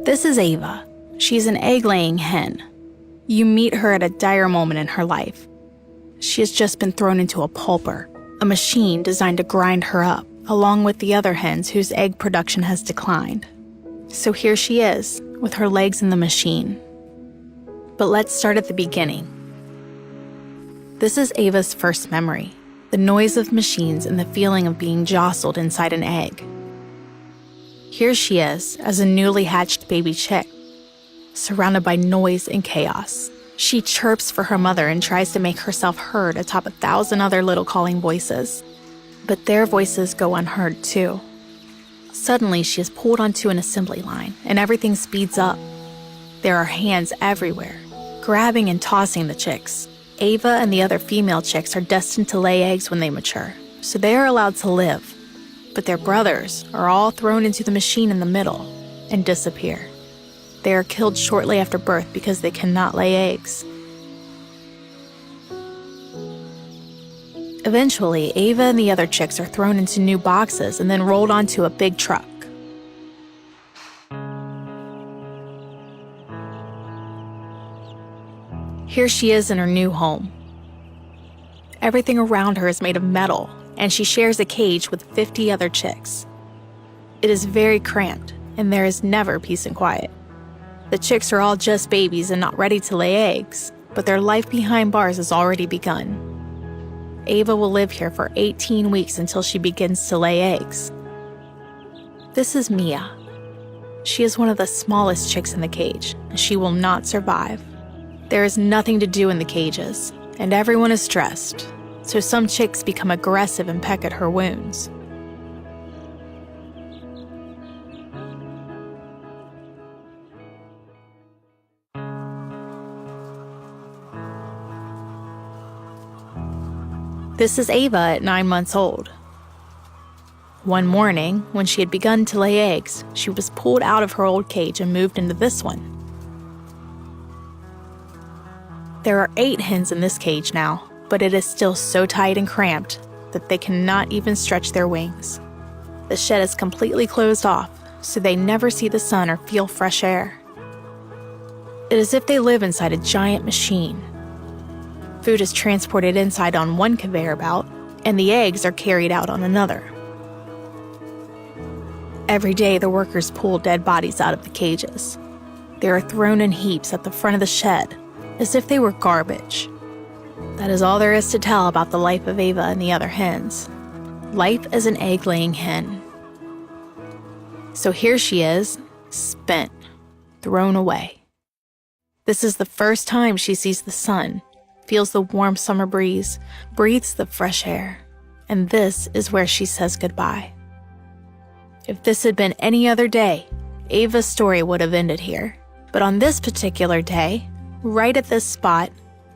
This is Ava. She's an egg-laying hen. You meet her at a dire moment in her life. She has just been thrown into a pulper, a machine designed to grind her up, along with the other hens whose egg production has declined. So here she is, with her legs in the machine. But let's start at the beginning. This is Ava's first memory, the noise of machines and the feeling of being jostled inside an egg. Here she is, as a newly hatched baby chick, surrounded by noise and chaos. She chirps for her mother and tries to make herself heard atop 1,000 other little calling voices. But their voices go unheard too. Suddenly, she is pulled onto an assembly line, and everything speeds up. There are hands everywhere, grabbing and tossing the chicks. Ava and the other female chicks are destined to lay eggs when they mature, so they are allowed to live. But their brothers are all thrown into the machine in the middle and disappear. They are killed shortly after birth because they cannot lay eggs. Eventually, Ava and the other chicks are thrown into new boxes and then rolled onto a big truck. Here she is in her new home. Everything around her is made of metal, and she shares a cage with 50 other chicks. It is very cramped, and there is never peace and quiet. The chicks are all just babies and not ready to lay eggs, but their life behind bars has already begun. Ava will live here for 18 weeks until she begins to lay eggs. This is Mia. She is one of the smallest chicks in the cage, and she will not survive. There is nothing to do in the cages, and everyone is stressed, so some chicks become aggressive and peck at her wounds. This is Ava at 9 months old. One morning, when she had begun to lay eggs, she was pulled out of her old cage and moved into this one. There are 8 hens in this cage now, but it is still so tight and cramped that they cannot even stretch their wings. The shed is completely closed off, so they never see the sun or feel fresh air. It is as if they live inside a giant machine. Food is transported inside on one conveyor belt, and the eggs are carried out on another. Every day, the workers pull dead bodies out of the cages. They are thrown in heaps at the front of the shed, as if they were garbage. That is all there is to tell about the life of Ava and the other hens. Life as an egg-laying hen. So here she is, spent, thrown away. This is the first time she sees the sun, feels the warm summer breeze, breathes the fresh air, and this is where she says goodbye. If this had been any other day, Ava's story would have ended here. But on this particular day, right at this spot,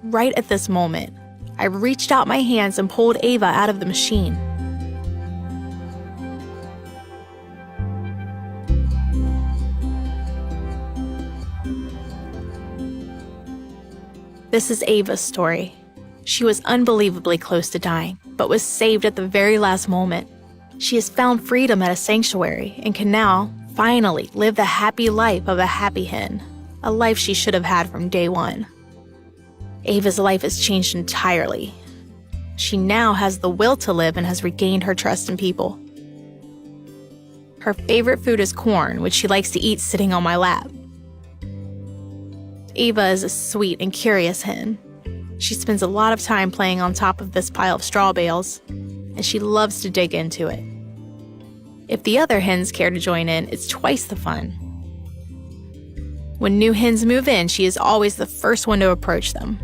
right at this moment, I reached out my hands and pulled Ava out of the machine. This is Ava's story. She was unbelievably close to dying, but was saved at the very last moment. She has found freedom at a sanctuary and can now, finally, live the happy life of a happy hen, a life she should have had from day one. Ava's life has changed entirely. She now has the will to live and has regained her trust in people. Her favorite food is corn, which she likes to eat sitting on my lap. Ava is a sweet and curious hen. She spends a lot of time playing on top of this pile of straw bales, and she loves to dig into it. If the other hens care to join in, it's twice the fun. When new hens move in, she is always the first one to approach them.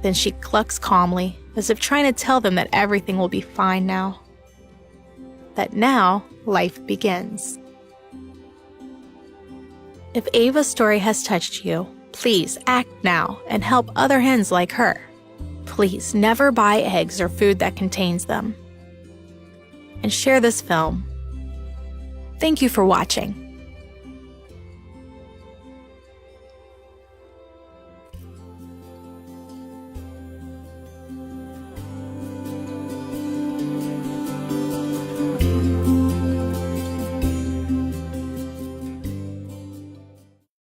Then she clucks calmly, as if trying to tell them that everything will be fine now. That now, life begins. If Ava's story has touched you, please act now and help other hens like her. Please never buy eggs or food that contains them. And share this film. Thank you for watching.